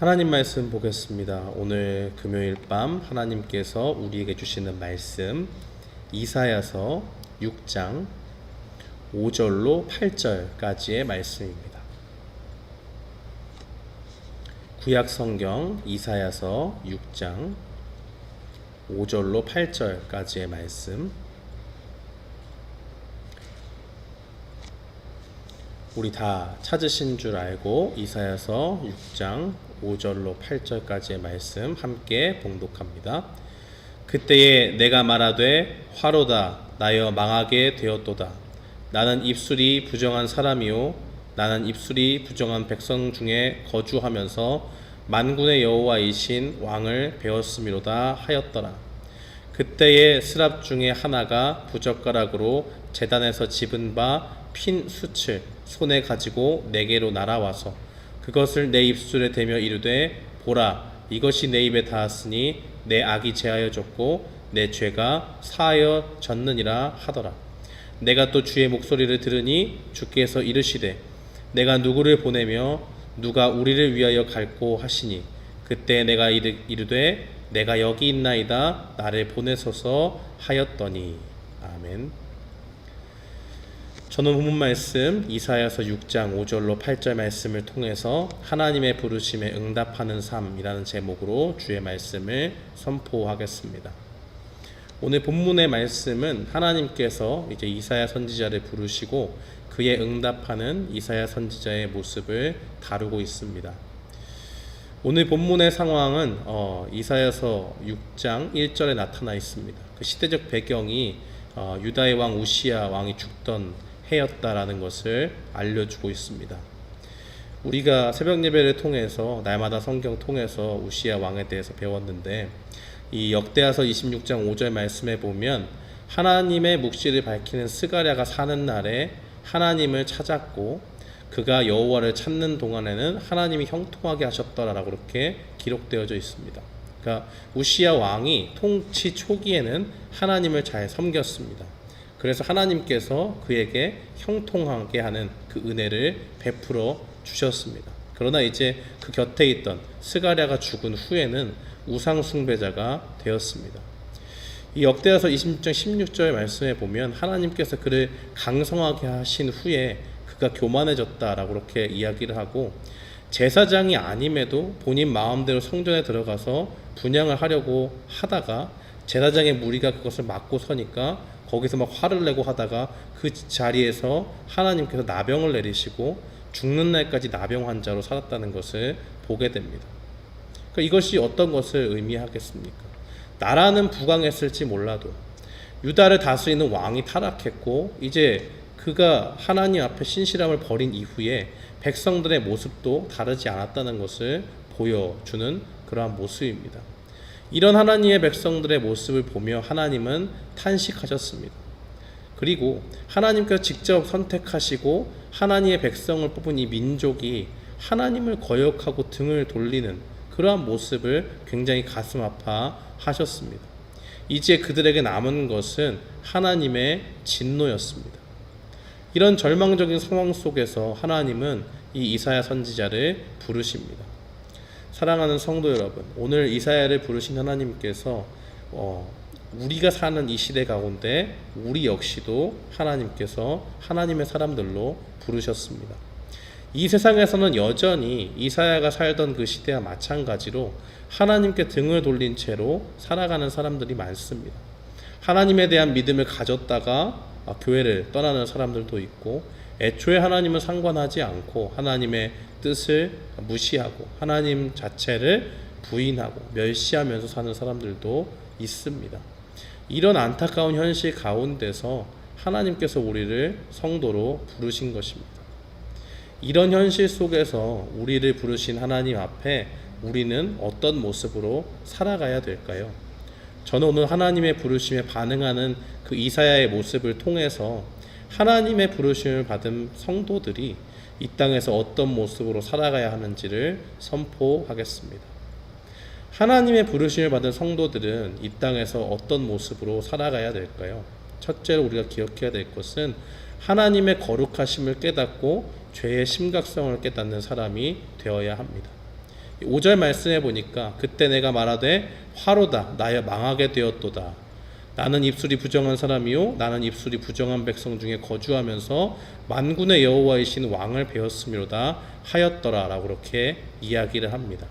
하나님 말씀 보겠습니다. 오늘 금요일 밤 하나님께서 우리에게 주시는 말씀 이사야서 6장 5절로 8절까지의 말씀입니다. 구약 성경 이사야서 6장 5절로 8절까지의 말씀, 우리 다 찾으신 줄 알고 이사야서 6장 5절로 8절까지의 말씀 함께 봉독합니다. 그때에 내가 말하되 화로다 나여 망하게 되었도다. 나는 입술이 부정한 사람이요 나는 입술이 부정한 백성 중에 거주하면서 만군의 여호와이신 왕을 배웠음이로다 하였더라. 그때에 스랍 중에 하나가 부젓가락으로 제단에서 집은 바 핀 숯을 손에 가지고 내게로 날아와서 그것을 내 입술에 대며 이르되 보라 이것이 내 입에 닿았으니 내 악이 제하여졌고 내 죄가 사하여졌느니라 하더라. 내가 또 주의 목소리를 들으니 주께서 이르시되 내가 누구를 보내며 누가 우리를 위하여 갈꼬 하시니 그때 내가 이르되 내가 여기 있나이다 나를 보내소서 하였더니. 아멘. 저는 본문 말씀 이사야서 6장 5절로 8절 말씀을 통해서 하나님의 부르심에 응답하는 삶이라는 제목으로 주의 말씀을 선포하겠습니다. 오늘 본문의 말씀은 하나님께서 이제 이사야 선지자를 부르시고 그에 응답하는 이사야 선지자의 모습을 다루고 있습니다. 오늘 본문의 상황은 이사야서 6장 1절에 나타나 있습니다. 그 시대적 배경이 유다의 왕 우시야 왕이 죽던 해였다라는 것을 알려주고 있습니다. 우리가 새벽 예배를 통해서 날마다 성경 통해서 우시야 왕에 대해서 배웠는데 이 역대하서 26장 5절 말씀에 보면 하나님의 묵시를 밝히는 스가랴가 사는 날에 하나님을 찾았고 그가 여호와를 찾는 동안에는 하나님이 형통하게 하셨더라라고 그렇게 기록되어져 있습니다. 그러니까 우시야 왕이 통치 초기에는 하나님을 잘 섬겼습니다. 그래서 하나님께서 그에게 형통하게 하는 그 은혜를 베풀어 주셨습니다. 그러나 이제 그 곁에 있던 스가랴가 죽은 후에는 우상 숭배자가 되었습니다. 이 역대하서 26장 16절 말씀에 보면 하나님께서 그를 강성하게 하신 후에 그가 교만해졌다라고 그렇게 이야기를 하고 제사장이 아님에도 본인 마음대로 성전에 들어가서 분향을 하려고 하다가 제사장의 무리가 그것을 막고 서니까 거기서 막 화를 내고 하다가 그 자리에서 하나님께서 나병을 내리시고 죽는 날까지 나병 환자로 살았다는 것을 보게 됩니다. 그러니까 이것이 어떤 것을 의미하겠습니까? 나라는 부강했을지 몰라도 유다를 다스리는 왕이 타락했고 이제 그가 하나님 앞에 신실함을 버린 이후에 백성들의 모습도 다르지 않았다는 것을 보여주는 그러한 모습입니다. 이런 하나님의 백성들의 모습을 보며 하나님은 탄식하셨습니다. 그리고 하나님께서 직접 선택하시고 하나님의 백성을 뽑은 이 민족이 하나님을 거역하고 등을 돌리는 그러한 모습을 굉장히 가슴 아파하셨습니다. 이제 그들에게 남은 것은 하나님의 진노였습니다. 이런 절망적인 상황 속에서 하나님은 이 이사야 선지자를 부르십니다. 사랑하는 성도 여러분, 오늘 이사야를 부르신 하나님께서 우리가 사는 이 시대 가운데 우리 역시도 하나님께서 하나님의 사람들로 부르셨습니다. 이 세상에서는 여전히 이사야가 살던 그 시대와 마찬가지로 하나님께 등을 돌린 채로 살아가는 사람들이 많습니다. 하나님에 대한 믿음을 가졌다가 교회를 떠나는 사람들도 있고 애초에 하나님은 상관하지 않고 하나님의 뜻을 무시하고 하나님 자체를 부인하고 멸시하면서 사는 사람들도 있습니다. 이런 안타까운 현실 가운데서 하나님께서 우리를 성도로 부르신 것입니다. 이런 현실 속에서 우리를 부르신 하나님 앞에 우리는 어떤 모습으로 살아가야 될까요? 저는 오늘 하나님의 부르심에 반응하는 그 이사야의 모습을 통해서 하나님의 부르심을 받은 성도들이 이 땅에서 어떤 모습으로 살아가야 하는지를 선포하겠습니다. 하나님의 부르심을 받은 성도들은 이 땅에서 어떤 모습으로 살아가야 될까요? 첫째로 우리가 기억해야 될 것은 하나님의 거룩하심을 깨닫고 죄의 심각성을 깨닫는 사람이 되어야 합니다. 5절 말씀해 보니까 그때 내가 말하되 화로다 나여 망하게 되었도다. 나는 입술이 부정한 사람이요 나는 입술이 부정한 백성 중에 거주하면서 만군의 여호와이신 왕을 배웠음이로다 하였더라 라고 그렇게 이야기를 합니다.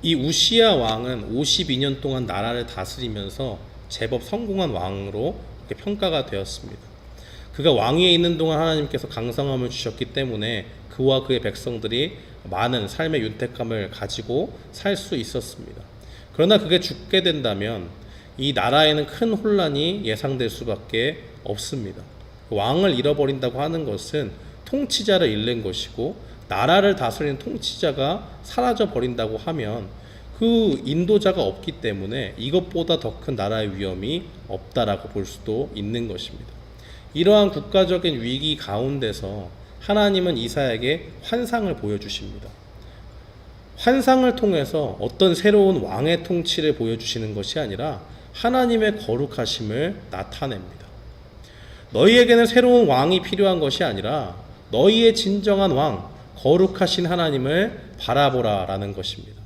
이 우시야 왕은 52년 동안 나라를 다스리면서 제법 성공한 왕으로 평가가 되었습니다. 그가 왕위에 있는 동안 하나님께서 강성함을 주셨기 때문에 그와 그의 백성들이 많은 삶의 윤택감을 가지고 살 수 있었습니다. 그러나 그게 죽게 된다면 이 나라에는 큰 혼란이 예상될 수밖에 없습니다. 왕을 잃어버린다고 하는 것은 통치자를 잃는 것이고 나라를 다스리는 통치자가 사라져 버린다고 하면 그 인도자가 없기 때문에 이것보다 더 큰 나라의 위험이 없다라고 볼 수도 있는 것입니다. 이러한 국가적인 위기 가운데서 하나님은 이사야에게 환상을 보여주십니다. 환상을 통해서 어떤 새로운 왕의 통치를 보여주시는 것이 아니라 하나님의 거룩하심을 나타냅니다. 너희에게는 새로운 왕이 필요한 것이 아니라 너희의 진정한 왕, 거룩하신 하나님을 바라보라 라는 것입니다.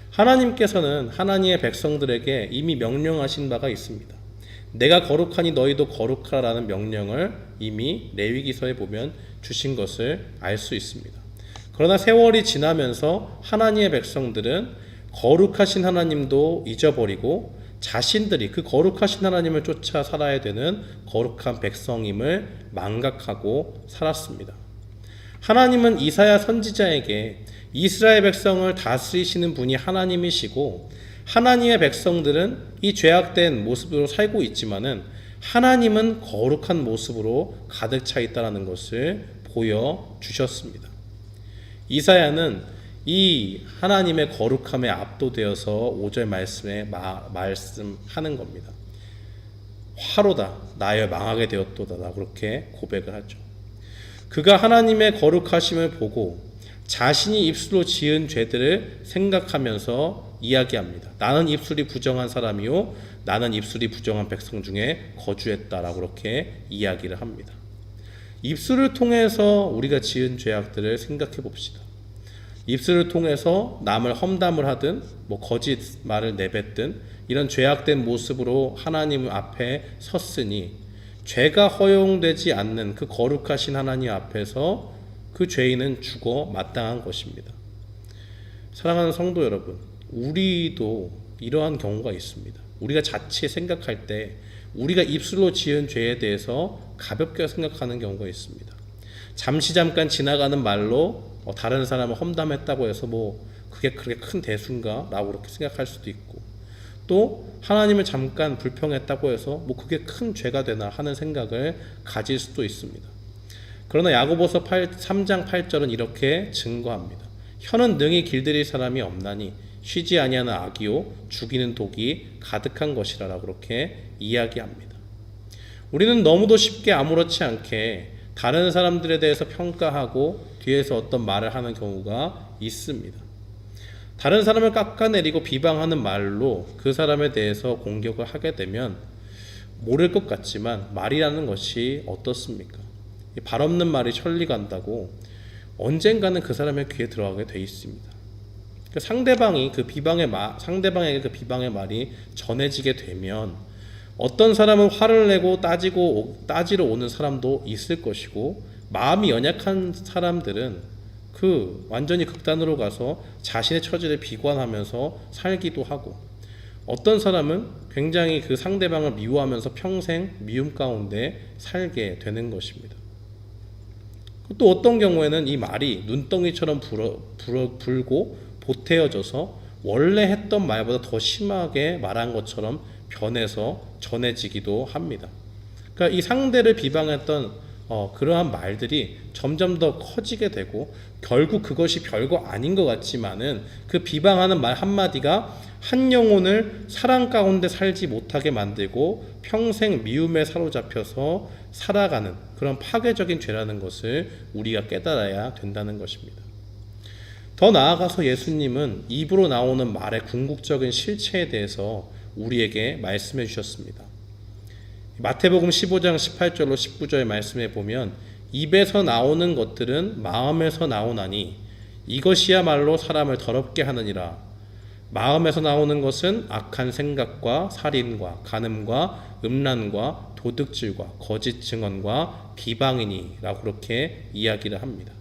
하나님께서는 하나님의 백성들에게 이미 명령하신 바가 있습니다. 내가 거룩하니 너희도 거룩하라 라는 명령을 이미 레위기서에 보면 주신 것을 알 수 있습니다. 그러나 세월이 지나면서 하나님의 백성들은 거룩하신 하나님도 잊어버리고 자신들이 그 거룩하신 하나님을 쫓아 살아야 되는 거룩한 백성임을 망각하고 살았습니다. 하나님은 이사야 선지자에게 이스라엘 백성을 다스리시는 분이 하나님이시고 하나님의 백성들은 이 죄악된 모습으로 살고 있지만은 하나님은 거룩한 모습으로 가득 차 있다는 것을 보여주셨습니다. 이사야는 이 하나님의 거룩함에 압도되어서 5절 말씀에 말씀하는 겁니다. 화로다 나여 망하게 되었도다 그렇게 고백을 하죠. 그가 하나님의 거룩하심을 보고 자신이 입술로 지은 죄들을 생각하면서 이야기합니다. 나는 입술이 부정한 사람이요 나는 입술이 부정한 백성 중에 거주했다라고 그렇게 이야기를 합니다. 입술을 통해서 우리가 지은 죄악들을 생각해 봅시다. 입술을 통해서 남을 험담을 하든 거짓말을 내뱉든 이런 죄악된 모습으로 하나님 앞에 섰으니 죄가 허용되지 않는 그 거룩하신 하나님 앞에서 그 죄인은 죽어 마땅한 것입니다. 사랑하는 성도 여러분, 우리도 이러한 경우가 있습니다. 우리가 자칫 생각할 때 우리가 입술로 지은 죄에 대해서 가볍게 생각하는 경우가 있습니다. 잠깐 지나가는 말로 다른 사람을 험담했다고 해서 그게 그렇게 큰 대수인가? 라고 그렇게 생각할 수도 있고 또 하나님을 잠깐 불평했다고 해서 그게 큰 죄가 되나 하는 생각을 가질 수도 있습니다. 그러나 야고보서 3장 8절은 이렇게 증거합니다. 혀는 능히 길들일 사람이 없나니 쉬지 아니하는 악이요 죽이는 독이 가득한 것이라라고 그렇게 이야기합니다. 우리는 너무도 쉽게 아무렇지 않게 다른 사람들에 대해서 평가하고 뒤에서 어떤 말을 하는 경우가 있습니다. 다른 사람을 깎아내리고 비방하는 말로 그 사람에 대해서 공격을 하게 되면 모를 것 같지만 말이라는 것이 어떻습니까? 발 없는 말이 천리 간다고 언젠가는 그 사람의 귀에 들어가게 돼 있습니다. 상대방에게 그 비방의 말이 전해지게 되면 어떤 사람은 화를 내고 따지러 오는 사람도 있을 것이고 마음이 연약한 사람들은 완전히 극단으로 가서 자신의 처지를 비관하면서 살기도 하고 어떤 사람은 굉장히 그 상대방을 미워하면서 평생 미움 가운데 살게 되는 것입니다. 또 어떤 경우에는 이 말이 눈덩이처럼 불고 보태어져서 원래 했던 말보다 더 심하게 말한 것처럼 변해서 전해지기도 합니다. 그러니까 이 상대를 비방했던 그러한 말들이 점점 더 커지게 되고 결국 그것이 별거 아닌 것 같지만은 그 비방하는 말 한마디가 한 영혼을 사랑 가운데 살지 못하게 만들고 평생 미움에 사로잡혀서 살아가는 그런 파괴적인 죄라는 것을 우리가 깨달아야 된다는 것입니다. 더 나아가서 예수님은 입으로 나오는 말의 궁극적인 실체에 대해서 우리에게 말씀해 주셨습니다. 마태복음 15장 18절로 19절 말씀에 보면 입에서 나오는 것들은 마음에서 나오나니 이것이야말로 사람을 더럽게 하느니라. 마음에서 나오는 것은 악한 생각과 살인과 간음과 음란과 도둑질과 거짓 증언과 비방이니라고 그렇게 이야기를 합니다.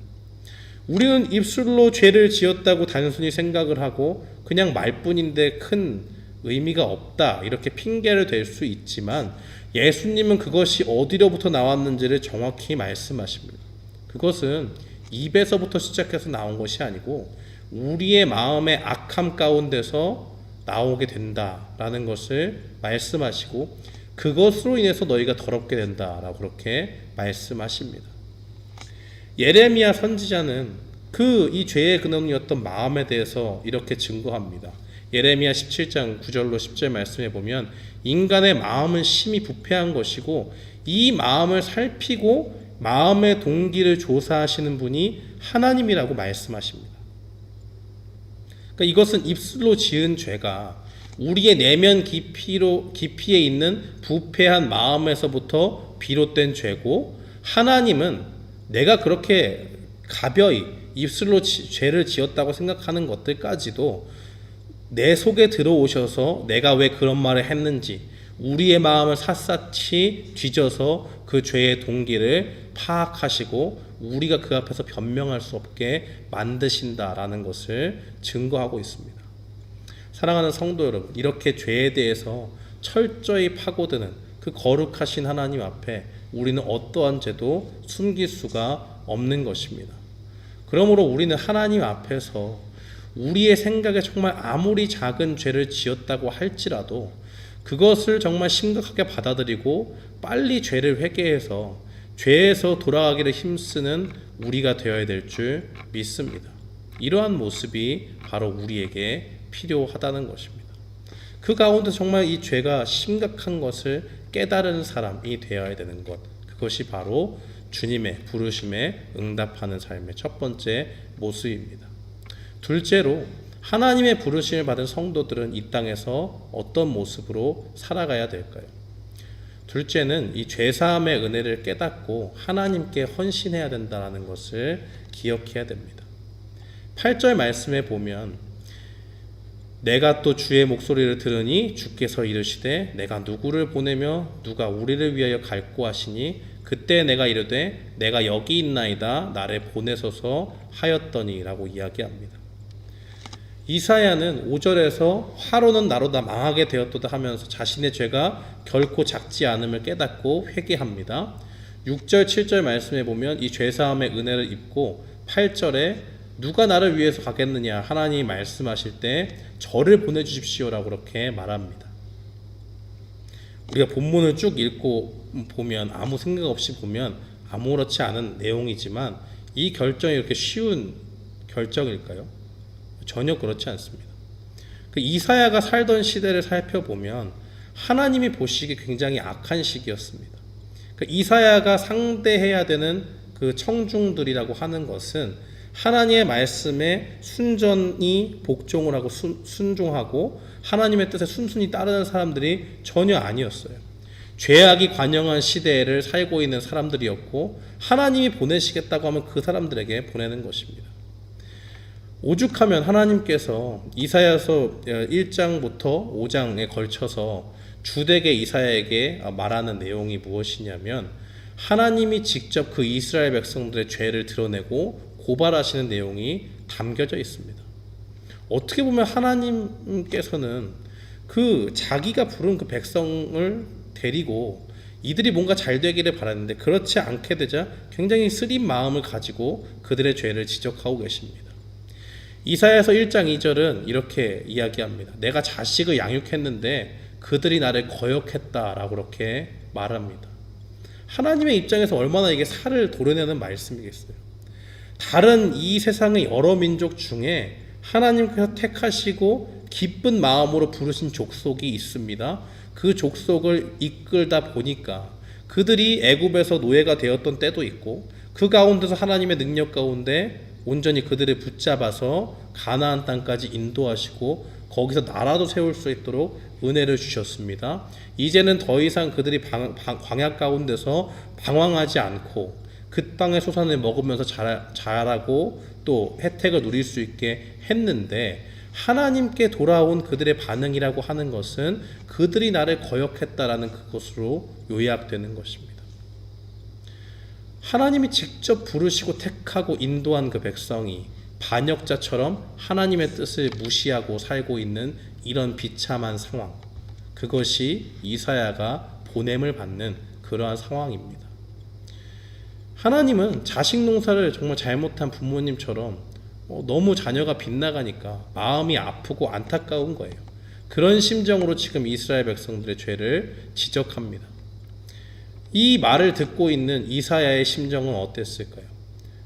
우리는 입술로 죄를 지었다고 단순히 생각을 하고 그냥 말뿐인데 큰 의미가 없다 이렇게 핑계를 댈 수 있지만, 예수님은 그것이 어디로부터 나왔는지를 정확히 말씀하십니다. 그것은 입에서부터 시작해서 나온 것이 아니고 우리의 마음의 악함 가운데서 나오게 된다라는 것을 말씀하시고, 그것으로 인해서 너희가 더럽게 된다라고 그렇게 말씀하십니다. 예레미야 선지자는 이 죄의 근원이었던 마음에 대해서 이렇게 증거합니다. 예레미야 17장 9절로 10절 말씀해 보면, 인간의 마음은 심히 부패한 것이고 이 마음을 살피고 마음의 동기를 조사하시는 분이 하나님이라고 말씀하십니다. 그러니까 이것은 입술로 지은 죄가 우리의 내면 깊이에 있는 부패한 마음에서부터 비롯된 죄고, 하나님은 내가 그렇게 가벼이 입술로 죄를 지었다고 생각하는 것들까지도 내 속에 들어오셔서 내가 왜 그런 말을 했는지 우리의 마음을 샅샅이 뒤져서 그 죄의 동기를 파악하시고 우리가 그 앞에서 변명할 수 없게 만드신다라는 것을 증거하고 있습니다. 사랑하는 성도 여러분, 이렇게 죄에 대해서 철저히 파고드는 그 거룩하신 하나님 앞에 우리는 어떠한 죄도 숨길 수가 없는 것입니다. 그러므로 우리는 하나님 앞에서 우리의 생각에 정말 아무리 작은 죄를 지었다고 할지라도 그것을 정말 심각하게 받아들이고 빨리 죄를 회개해서 죄에서 돌아가기를 힘쓰는 우리가 되어야 될 줄 믿습니다. 이러한 모습이 바로 우리에게 필요하다는 것입니다. 그 가운데 정말 이 죄가 심각한 것을 깨달은 사람이 되어야 되는 것, 그것이 바로 주님의 부르심에 응답하는 삶의 첫 번째 모습입니다. 둘째로, 하나님의 부르심을 받은 성도들은 이 땅에서 어떤 모습으로 살아가야 될까요? 둘째는 이 죄사함의 은혜를 깨닫고 하나님께 헌신해야 된다는 것을 기억해야 됩니다. 8절 말씀에 보면, 내가 또 주의 목소리를 들으니 주께서 이르시되 내가 누구를 보내며 누가 우리를 위하여 갈고 하시니 그때 내가 이르되 내가 여기 있나이다 나를 보내소서 하였더니 라고 이야기합니다. 이사야는 5절에서 화로는 나로 다 망하게 되었도다 하면서 자신의 죄가 결코 작지 않음을 깨닫고 회개합니다. 6절 7절 말씀에 보면 이 죄사함의 은혜를 입고 8절에 누가 나를 위해서 가겠느냐 하나님이 말씀하실 때 저를 보내주십시오라고 그렇게 말합니다. 우리가 본문을 쭉 읽고 보면 아무 생각 없이 보면 아무렇지 않은 내용이지만 이 결정이 이렇게 쉬운 결정일까요? 전혀 그렇지 않습니다. 그 이사야가 살던 시대를 살펴보면 하나님이 보시기에 굉장히 악한 시기였습니다. 그 이사야가 상대해야 되는 그 청중들이라고 하는 것은 하나님의 말씀에 순전히 복종을 하고 순종하고 하나님의 뜻에 순순히 따르는 사람들이 전혀 아니었어요. 죄악이 관영한 시대를 살고 있는 사람들이었고 하나님이 보내시겠다고 하면 그 사람들에게 보내는 것입니다. 오죽하면 하나님께서 이사야서 1장부터 5장에 걸쳐서 주되게 이사야에게 말하는 내용이 무엇이냐면 하나님이 직접 그 이스라엘 백성들의 죄를 드러내고 고발하시는 내용이 담겨져 있습니다. 어떻게 보면 하나님께서는 그 자기가 부른 그 백성을 데리고 이들이 뭔가 잘 되기를 바랐는데 그렇지 않게 되자 굉장히 쓰린 마음을 가지고 그들의 죄를 지적하고 계십니다. 이사야서 1장 2절은 이렇게 이야기합니다. 내가 자식을 양육했는데 그들이 나를 거역했다라고 그렇게 말합니다. 하나님의 입장에서 얼마나 이게 살을 도려내는 말씀이겠어요. 다른 이 세상의 여러 민족 중에 하나님께서 택하시고 기쁜 마음으로 부르신 족속이 있습니다. 그 족속을 이끌다 보니까 그들이 애굽에서 노예가 되었던 때도 있고 그 가운데서 하나님의 능력 가운데 온전히 그들을 붙잡아서 가나안 땅까지 인도하시고 거기서 나라도 세울 수 있도록 은혜를 주셨습니다. 이제는 더 이상 그들이 광야 가운데서 방황하지 않고 그 땅의 소산을 먹으면서 자라고 또 혜택을 누릴 수 있게 했는데, 하나님께 돌아온 그들의 반응이라고 하는 것은 그들이 나를 거역했다라는 그것으로 요약되는 것입니다. 하나님이 직접 부르시고 택하고 인도한 그 백성이 반역자처럼 하나님의 뜻을 무시하고 살고 있는 이런 비참한 상황, 그것이 이사야가 보냄을 받는 그러한 상황입니다. 하나님은 자식 농사를 정말 잘못한 부모님처럼 너무 자녀가 빗나가니까 마음이 아프고 안타까운 거예요. 그런 심정으로 지금 이스라엘 백성들의 죄를 지적합니다. 이 말을 듣고 있는 이사야의 심정은 어땠을까요?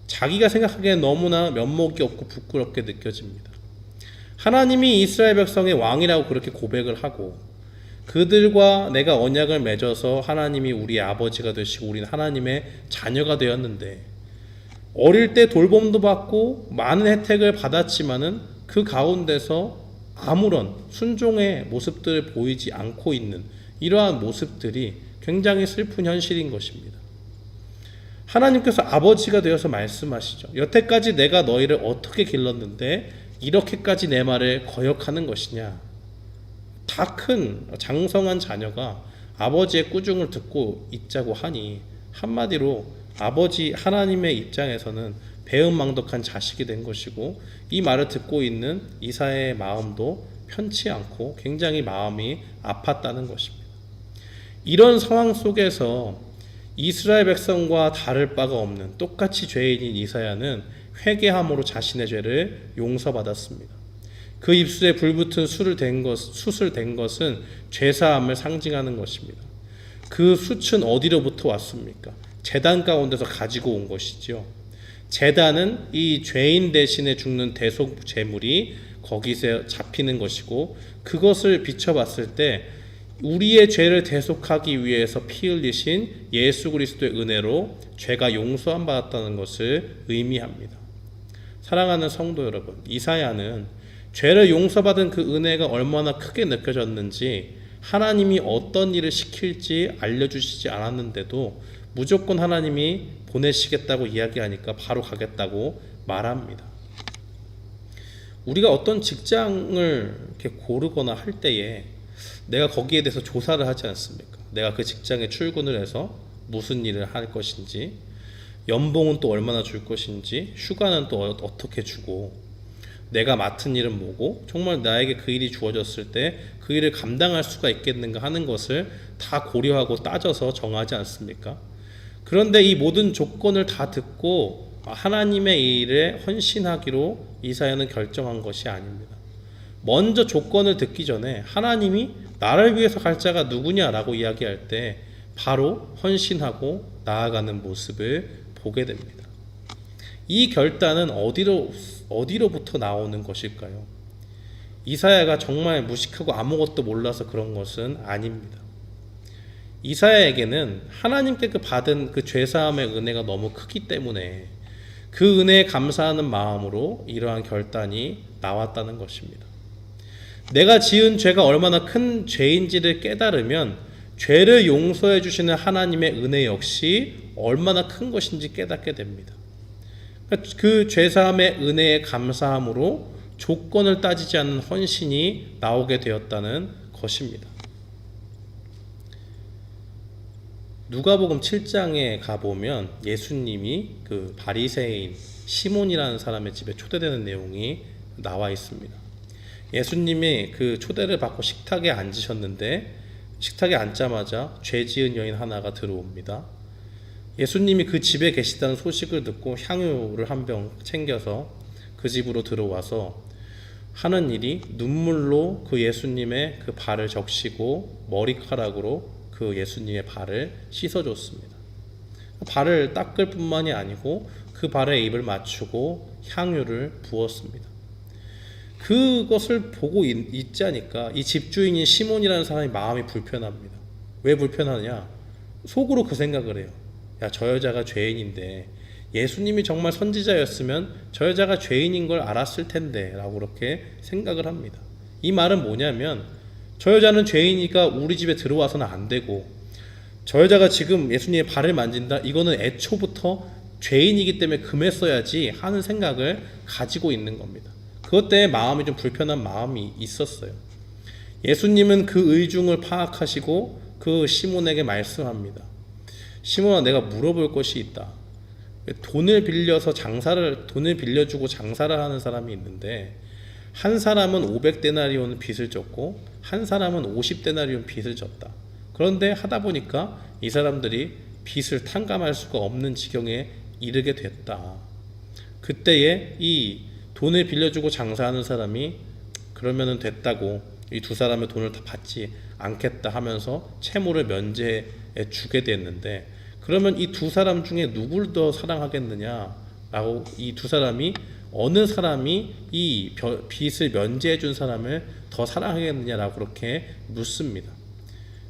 자기가 생각하기엔 너무나 면목이 없고 부끄럽게 느껴집니다. 하나님이 이스라엘 백성의 왕이라고 그렇게 고백을 하고, 그들과 내가 언약을 맺어서 하나님이 우리의 아버지가 되시고 우리는 하나님의 자녀가 되었는데, 어릴 때 돌봄도 받고 많은 혜택을 받았지만은 그 가운데서 아무런 순종의 모습들을 보이지 않고 있는 이러한 모습들이 굉장히 슬픈 현실인 것입니다. 하나님께서 아버지가 되어서 말씀하시죠. 여태까지 내가 너희를 어떻게 길렀는데 이렇게까지 내 말을 거역하는 것이냐. 다 큰 장성한 자녀가 아버지의 꾸중을 듣고 있자고 하니, 한마디로 아버지 하나님의 입장에서는 배은망덕한 자식이 된 것이고, 이 말을 듣고 있는 이사야의 마음도 편치 않고 굉장히 마음이 아팠다는 것입니다. 이런 상황 속에서 이스라엘 백성과 다를 바가 없는 똑같이 죄인인 이사야는 회개함으로 자신의 죄를 용서받았습니다. 그 입술에 불붙은 숯을 댄 것은 죄사함을 상징하는 것입니다. 그 숯은 어디로부터 왔습니까? 제단 가운데서 가지고 온 것이죠. 제단은 이 죄인 대신에 죽는 대속 제물이 거기서 잡히는 것이고, 그것을 비춰봤을 때 우리의 죄를 대속하기 위해서 피 흘리신 예수 그리스도의 은혜로 죄가 용서함 받았다는 것을 의미합니다. 사랑하는 성도 여러분, 이사야는 죄를 용서받은 그 은혜가 얼마나 크게 느껴졌는지 하나님이 어떤 일을 시킬지 알려주시지 않았는데도 무조건 하나님이 보내시겠다고 이야기하니까 바로 가겠다고 말합니다. 우리가 어떤 직장을 이렇게 고르거나 할 때에 내가 거기에 대해서 조사를 하지 않습니까? 내가 그 직장에 출근을 해서 무슨 일을 할 것인지, 연봉은 또 얼마나 줄 것인지, 휴가는 또 어떻게 주고, 내가 맡은 일은 뭐고, 정말 나에게 그 일이 주어졌을 때 그 일을 감당할 수가 있겠는가 하는 것을 다 고려하고 따져서 정하지 않습니까? 그런데 이 모든 조건을 다 듣고 하나님의 일에 헌신하기로 이사야는 결정한 것이 아닙니다. 먼저 조건을 듣기 전에 하나님이 나를 위해서 갈 자가 누구냐라고 이야기할 때 바로 헌신하고 나아가는 모습을 보게 됩니다. 이 결단은 어디로부터 나오는 것일까요? 이사야가 정말 무식하고 아무것도 몰라서 그런 것은 아닙니다. 이사야에게는 하나님께 받은 그 죄사함의 은혜가 너무 크기 때문에 그 은혜에 감사하는 마음으로 이러한 결단이 나왔다는 것입니다. 내가 지은 죄가 얼마나 큰 죄인지를 깨달으면 죄를 용서해 주시는 하나님의 은혜 역시 얼마나 큰 것인지 깨닫게 됩니다. 그 죄사함의 은혜에 감사함으로 조건을 따지지 않는 헌신이 나오게 되었다는 것입니다. 누가복음 7장에 가보면 예수님이 그 바리새인 시몬이라는 사람의 집에 초대되는 내용이 나와 있습니다. 예수님이 그 초대를 받고 식탁에 앉으셨는데, 식탁에 앉자마자 죄 지은 여인 하나가 들어옵니다. 예수님이 그 집에 계시다는 소식을 듣고 향유를 한 병 챙겨서 그 집으로 들어와서 하는 일이 눈물로 그 예수님의 그 발을 적시고 머리카락으로 그 예수님의 발을 씻어줬습니다. 발을 닦을 뿐만이 아니고 그 발에 입을 맞추고 향유를 부었습니다. 그것을 보고 있자니까 이 집주인인 시몬이라는 사람이 마음이 불편합니다. 왜 불편하냐? 속으로 그 생각을 해요. 야, 저 여자가 죄인인데 예수님이 정말 선지자였으면 저 여자가 죄인인 걸 알았을 텐데 라고 그렇게 생각을 합니다. 이 말은 뭐냐면, 저 여자는 죄인이니까 우리 집에 들어와서는 안 되고, 저 여자가 지금 예수님의 발을 만진다, 이거는 애초부터 죄인이기 때문에 금했어야지 하는 생각을 가지고 있는 겁니다. 그것 때문에 마음이 좀 불편한 마음이 있었어요. 예수님은 그 의중을 파악하시고 그 시몬에게 말씀합니다. 시몬아, 내가 물어볼 것이 있다. 돈을 빌려주고 장사를 하는 사람이 있는데, 한 사람은 500데나리온 빚을 졌고 한 사람은 50데나리온 빚을 졌다. 그런데 하다 보니까 이 사람들이 빚을 탕감할 수가 없는 지경에 이르게 됐다. 그때에 이 돈을 빌려주고 장사하는 사람이 그러면은 됐다고 이 두 사람의 돈을 다 받지 않겠다 하면서 채무를 면제해 주게 됐는데, 그러면 이 두 사람 중에 누굴 더 사랑하겠느냐라고, 이 두 사람이 어느 사람이 이 빚을 면제해 준 사람을 더 사랑하겠느냐라고 그렇게 묻습니다.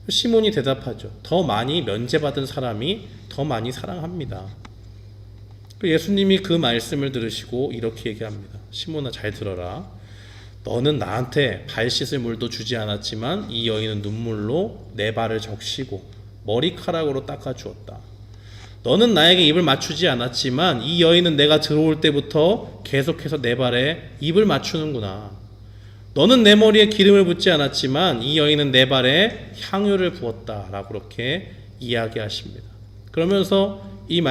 시몬이 대답하죠. 더 많이 면제받은 사람이 더 많이 사랑합니다. 예수님이 그 말씀을 들으시고 이렇게 얘기합니다. 시몬아, 잘 들어라. 너는 나한테 발 씻을 물도 주지 않았지만 이 여인은 눈물로 내 발을 적시고 머리카락으로 닦아주었다. 너는 나에게 입을 맞추지 않았지만 이 여인은 내가 들어올 때부터 계속해서 내 발에 입을 맞추는구나. 너는 내 머리에 기름을 붓지 않았지만 이 여인은 내 발에 향유를 부었다 라고 그렇게 이야기하십니다. 그러면서 이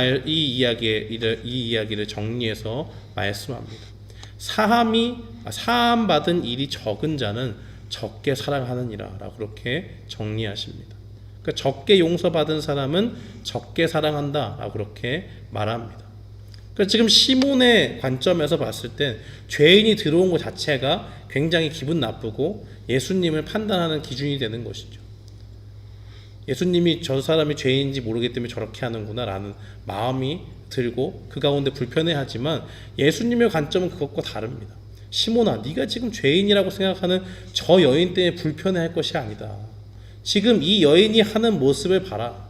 이야기를 정리해서 말씀합니다. 사함 받은 일이 적은 자는 적게 사랑하느니라 라고 그렇게 정리하십니다. 그러니까 적게 용서받은 사람은 적게 사랑한다 라고 그렇게 말합니다. 그러니까 지금 시몬의 관점에서 봤을 땐 죄인이 들어온 것 자체가 굉장히 기분 나쁘고 예수님을 판단하는 기준이 되는 것이죠. 예수님이 저 사람이 죄인인지 모르기 때문에 저렇게 하는구나 라는 마음이 들고 그 가운데 불편해하지만, 예수님의 관점은 그것과 다릅니다. 시몬아, 네가 지금 죄인이라고 생각하는 저 여인 때문에 불편해할 것이 아니다. 지금 이 여인이 하는 모습을 봐라.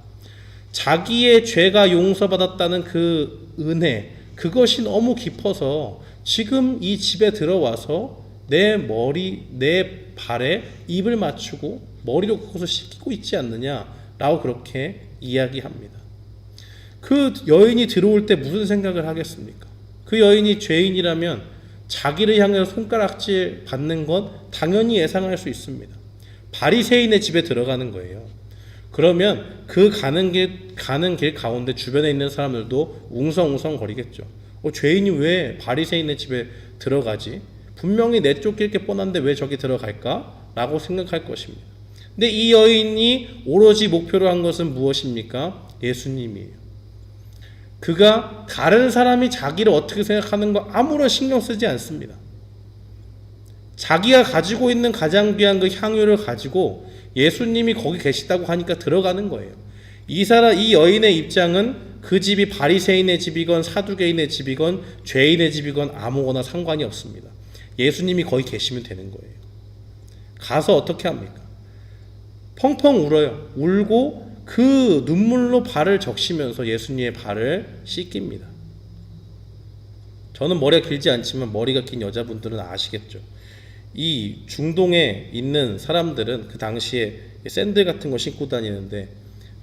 자기의 죄가 용서받았다는 그 은혜, 그것이 너무 깊어서 지금 이 집에 들어와서 내 발에 입을 맞추고 머리로 그것을 씻기고 있지 않느냐라고 그렇게 이야기합니다. 그 여인이 들어올 때 무슨 생각을 하겠습니까? 그 여인이 죄인이라면 자기를 향해서 손가락질 받는 건 당연히 예상할 수 있습니다. 바리새인의 집에 들어가는 거예요. 그러면 그 가는 길 가운데 주변에 있는 사람들도 웅성웅성 거리겠죠. 죄인이 왜 바리새인의 집에 들어가지? 분명히 내쫓길 게 뻔한데 왜 저기 들어갈까? 라고 생각할 것입니다. 근데 이 여인이 오로지 목표로 한 것은 무엇입니까? 예수님이에요. 그가 다른 사람이 자기를 어떻게 생각하는 거 아무런 신경 쓰지 않습니다. 자기가 가지고 있는 가장 귀한 그 향유를 가지고 예수님이 거기 계시다고 하니까 들어가는 거예요. 이 여인의 입장은 그 집이 바리새인의 집이건 사두개인의 집이건 죄인의 집이건 아무거나 상관이 없습니다. 예수님이 거기 계시면 되는 거예요. 가서 어떻게 합니까? 펑펑 울어요. 울고 그 눈물로 발을 적시면서 예수님의 발을 씻깁니다. 저는 머리가 길지 않지만 머리가 긴 여자분들은 아시겠죠. 이 중동에 있는 사람들은 그 당시에 샌들 같은 거 신고 다니는데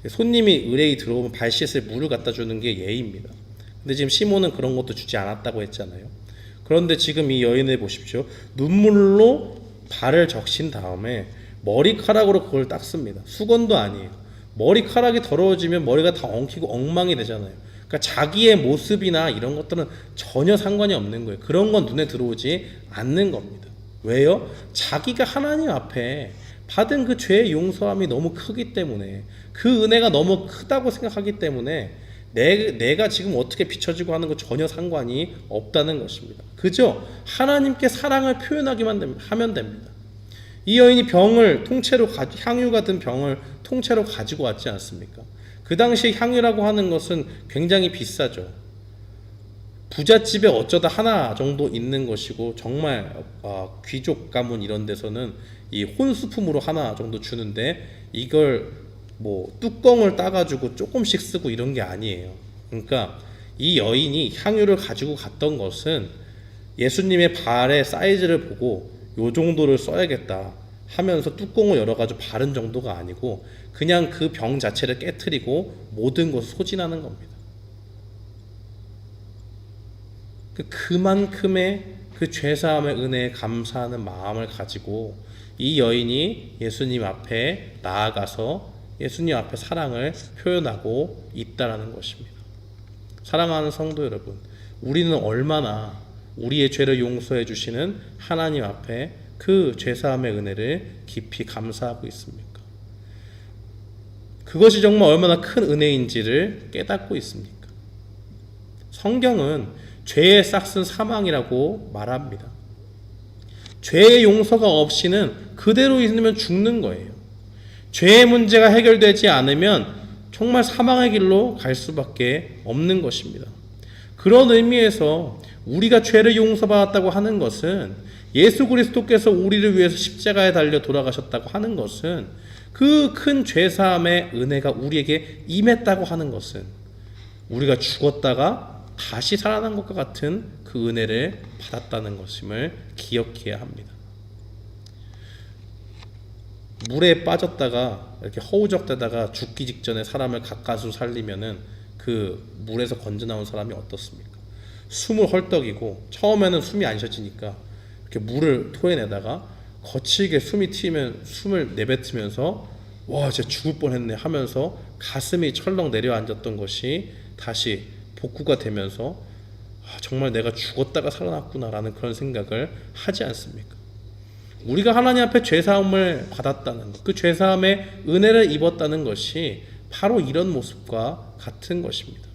손님이 의뢰이 들어오면 발 씻을 물을 갖다 주는 게 예의입니다. 근데 지금 시몬은 그런 것도 주지 않았다고 했잖아요. 그런데 지금 이 여인을 보십시오. 눈물로 발을 적신 다음에 머리카락으로 그걸 닦습니다. 수건도 아니에요. 머리카락이 더러워지면 머리가 다 엉키고 엉망이 되잖아요. 그러니까 자기의 모습이나 이런 것들은 전혀 상관이 없는 거예요. 그런 건 눈에 들어오지 않는 겁니다. 왜요? 자기가 하나님 앞에 받은 그 죄의 용서함이 너무 크기 때문에, 그 은혜가 너무 크다고 생각하기 때문에 내가 지금 어떻게 비춰지고 하는 거 전혀 상관이 없다는 것입니다. 그저 하나님께 사랑을 표현하기만 하면 됩니다. 이 여인이 향유가 든 병을 통째로 가지고 왔지 않습니까? 그 당시에 향유라고 하는 것은 굉장히 비싸죠. 부잣집에 어쩌다 하나 정도 있는 것이고, 정말 귀족 가문 이런 데서는 이 혼수품으로 하나 정도 주는데, 이걸 뭐 뚜껑을 따가지고 조금씩 쓰고 이런 게 아니에요. 그러니까 이 여인이 향유를 가지고 갔던 것은 예수님의 발의 사이즈를 보고 요 정도를 써야겠다 하면서 뚜껑을 열어가지고 바른 정도가 아니고, 그냥 그 병 자체를 깨트리고 모든 것을 소진하는 겁니다. 그만큼의 그 죄사함의 은혜에 감사하는 마음을 가지고 이 여인이 예수님 앞에 나아가서 예수님 앞에 사랑을 표현하고 있다라는 것입니다. 사랑하는 성도 여러분, 우리는 얼마나 우리의 죄를 용서해 주시는 하나님 앞에 그 죄사함의 은혜를 깊이 감사하고 있습니까? 그것이 정말 얼마나 큰 은혜인지를 깨닫고 있습니까? 성경은 죄의 싹은 사망이라고 말합니다. 죄의 용서가 없이는 그대로 있으면 죽는 거예요. 죄의 문제가 해결되지 않으면 정말 사망의 길로 갈 수밖에 없는 것입니다. 그런 의미에서 우리가 죄를 용서받았다고 하는 것은, 예수 그리스도께서 우리를 위해서 십자가에 달려 돌아가셨다고 하는 것은, 그 큰 죄사함의 은혜가 우리에게 임했다고 하는 것은, 우리가 죽었다가 다시 살아난 것과 같은 그 은혜를 받았다는 것임을 기억해야 합니다. 물에 빠졌다가 이렇게 허우적대다가 죽기 직전에 사람을 가까스로 살리면은 그 물에서 건져 나온 사람이 어떻습니까? 숨을 헐떡이고, 처음에는 숨이 안 쉬어지니까 이렇게 물을 토해내다가 거칠게 숨이 튀면 숨을 내뱉으면서 와, 진짜 죽을 뻔했네 하면서 가슴이 철렁 내려앉았던 것이 다시 복구가 되면서 정말 내가 죽었다가 살아났구나라는 그런 생각을 하지 않습니까? 우리가 하나님 앞에 죄사함을 받았다는 것, 그 죄사함의 은혜를 입었다는 것이 바로 이런 모습과 같은 것입니다.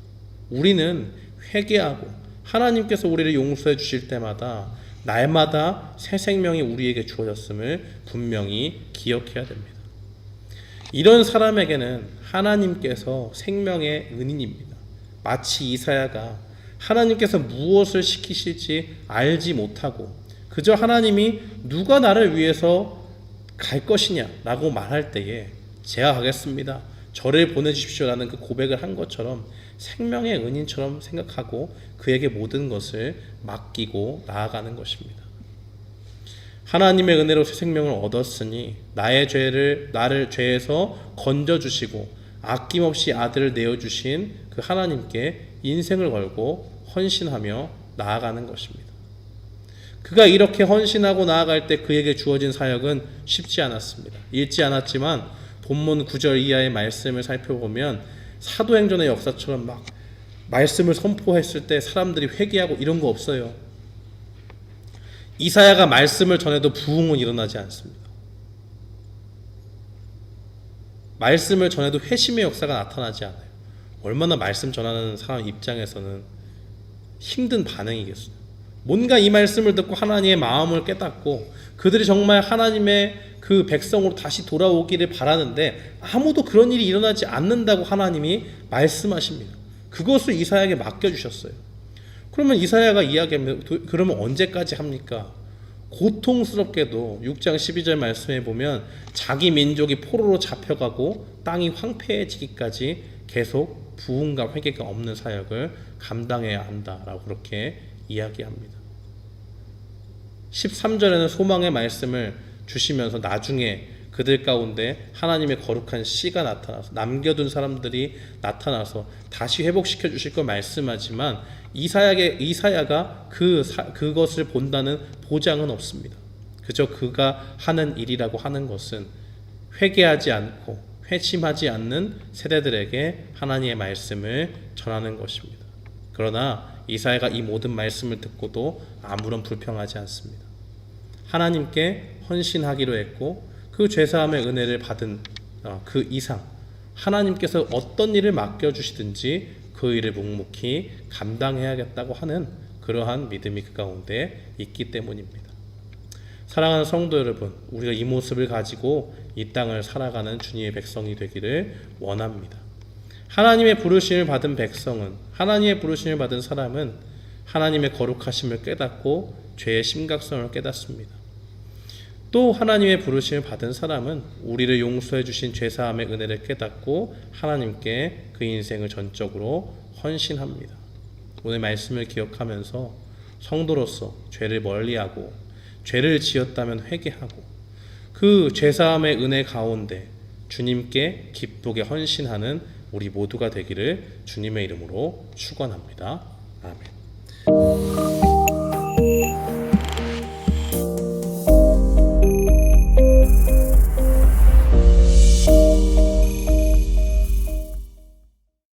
우리는 회개하고 하나님께서 우리를 용서해 주실 때마다 날마다 새 생명이 우리에게 주어졌음을 분명히 기억해야 됩니다. 이런 사람에게는 하나님께서 생명의 은인입니다. 마치 이사야가 하나님께서 무엇을 시키실지 알지 못하고 그저 하나님이 누가 나를 위해서 갈 것이냐라고 말할 때에 제가 가겠습니다, 저를 보내주십시오 라는 그 고백을 한 것처럼 생명의 은인처럼 생각하고 그에게 모든 것을 맡기고 나아가는 것입니다. 하나님의 은혜로 새 생명을 얻었으니 나를 죄에서 건져주시고 아낌없이 아들을 내어주신 그 하나님께 인생을 걸고 헌신하며 나아가는 것입니다. 그가 이렇게 헌신하고 나아갈 때 그에게 주어진 사역은 쉽지 않았습니다. 읽지 않았지만 본문 9절 이하의 말씀을 살펴보면 사도행전의 역사처럼 막 말씀을 선포했을 때 사람들이 회개하고 이런 거 없어요. 이사야가 말씀을 전해도 부흥은 일어나지 않습니다. 말씀을 전해도 회심의 역사가 나타나지 않아요. 얼마나 말씀 전하는 사람 입장에서는 힘든 반응이겠어요. 뭔가 이 말씀을 듣고 하나님의 마음을 깨닫고 그들이 정말 하나님의 그 백성으로 다시 돌아오기를 바라는데 아무도 그런 일이 일어나지 않는다고 하나님이 말씀하십니다. 그것을 이사야에게 맡겨주셨어요. 그러면 이사야가 이야기합니다. 그러면 언제까지 합니까? 고통스럽게도 6장 12절 말씀에 보면 자기 민족이 포로로 잡혀가고 땅이 황폐해지기까지 계속 부흥과 회개가 없는 사역을 감당해야 한다라고 그렇게 이야기합니다. 13절에는 소망의 말씀을 주시면서 나중에 그들 가운데 하나님의 거룩한 씨가 나타나서 남겨둔 사람들이 나타나서 다시 회복시켜 주실 걸 말씀하지만 이사야가 그것을 본다는 보장은 없습니다. 그저 그가 하는 일이라고 하는 것은 회개하지 않고 회심하지 않는 세대들에게 하나님의 말씀을 전하는 것입니다. 그러나 이사야가 이 모든 말씀을 듣고도 아무런 불평하지 않습니다. 하나님께 헌신하기로 했고 그 죄사함의 은혜를 받은 그 이상 하나님께서 어떤 일을 맡겨주시든지 그 일을 묵묵히 감당해야겠다고 하는 그러한 믿음이 그 가운데 있기 때문입니다. 사랑하는 성도 여러분, 우리가 이 모습을 가지고 이 땅을 살아가는 주님의 백성이 되기를 원합니다. 하나님의 부르심을 받은 백성은, 하나님의 부르심을 받은 사람은 하나님의 거룩하심을 깨닫고 죄의 심각성을 깨닫습니다. 또 하나님의 부르심을 받은 사람은 우리를 용서해 주신 죄사함의 은혜를 깨닫고 하나님께 그 인생을 전적으로 헌신합니다. 오늘 말씀을 기억하면서 성도로서 죄를 멀리하고 죄를 지었다면 회개하고 그 죄사함의 은혜 가운데 주님께 기쁘게 헌신하는 우리 모두가 되기를 주님의 이름으로 축원합니다. 아멘.